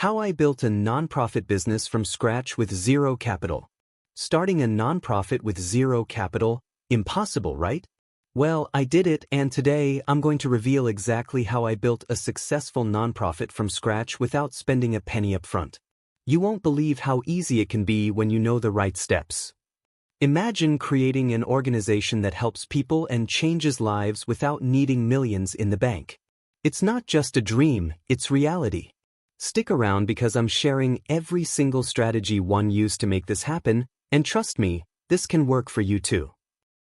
How I built a nonprofit business from scratch with zero capital. Starting a nonprofit with zero capital, impossible, right? Well, I did it, and today I'm going to reveal exactly how I built a successful nonprofit from scratch without spending a penny up front. You won't believe how easy it can be when you know the right steps. Imagine creating an organization that helps people and changes lives without needing millions in the bank. It's not just a dream, it's reality. Stick around because I'm sharing every single strategy one used to make this happen, and trust me, this can work for you too.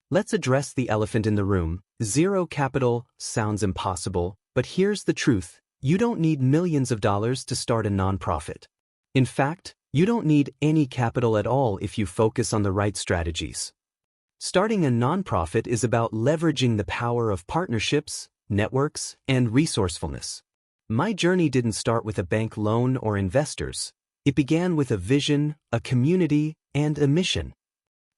Let's address the elephant in the room. Zero capital sounds impossible, but here's the truth. You don't need millions of dollars to start a nonprofit. In fact, you don't need any capital at all if you focus on the right strategies. Starting a nonprofit is about leveraging the power of partnerships, networks, and resourcefulness. My journey didn't start with a bank loan or investors. It began with a vision, a community, and a mission.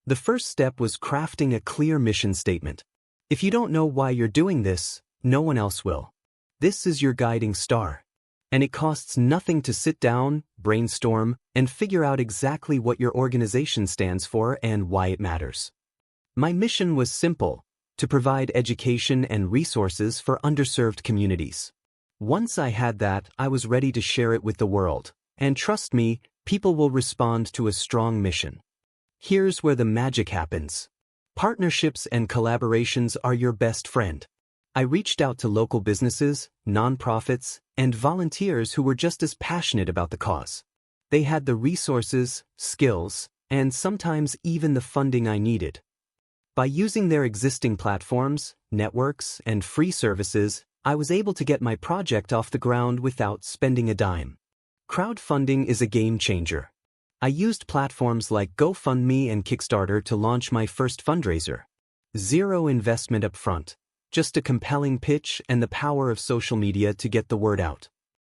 The first step was crafting a clear mission statement. If you don't know why you're doing this, no one else will. This is your guiding star. And it costs nothing to sit down, brainstorm, and figure out exactly what your organization stands for and why it matters. My mission was simple: to provide education and resources for underserved communities. Once I had that, I was ready to share it with the world. And trust me, people will respond to a strong mission. Here's where the magic happens. Partnerships and collaborations are your best friend. I reached out to local businesses, nonprofits, and volunteers who were just as passionate about the cause. They had the resources, skills, and sometimes even the funding I needed. By using their existing platforms, networks, and free services, I was able to get my project off the ground without spending a dime. Crowdfunding is a game changer. I used platforms like GoFundMe and Kickstarter to launch my first fundraiser. Zero investment up front, just a compelling pitch and the power of social media to get the word out.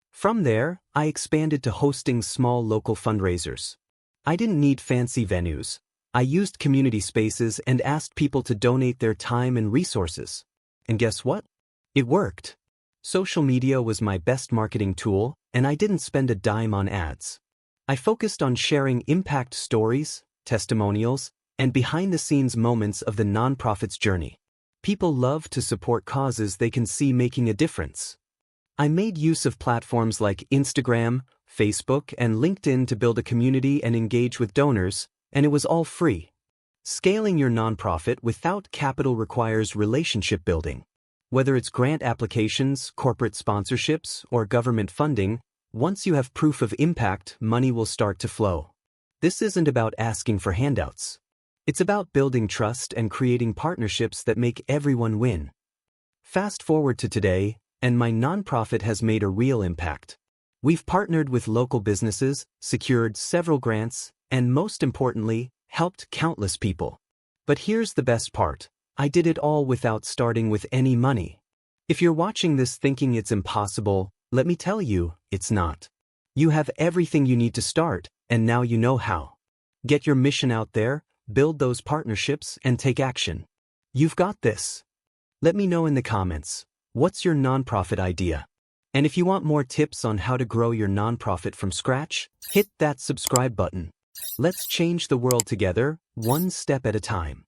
From there, I expanded to hosting small local fundraisers. I didn't need fancy venues. I used community spaces and asked people to donate their time and resources. And guess what? It worked. Social media was my best marketing tool, and I didn't spend a dime on ads. I focused on sharing impact stories, testimonials, and behind-the-scenes moments of the nonprofit's journey. People love to support causes they can see making a difference. I made use of platforms like Instagram, Facebook, and LinkedIn to build a community and engage with donors, and it was all free. Scaling your nonprofit without capital requires relationship building. Whether it's grant applications, corporate sponsorships, or government funding, once you have proof of impact, money will start to flow. This isn't about asking for handouts. It's about building trust and creating partnerships that make everyone win. Fast forward to today, and my nonprofit has made a real impact. We've partnered with local businesses, secured several grants, and most importantly, helped countless people. But here's the best part. I did it all without starting with any money. If you're watching this thinking it's impossible, let me tell you, it's not. You have everything you need to start, and now you know how. Get your mission out there, build those partnerships, and take action. You've got this. Let me know in the comments, what's your nonprofit idea? And if you want more tips on how to grow your nonprofit from scratch, hit that subscribe button. Let's change the world together, one step at a time.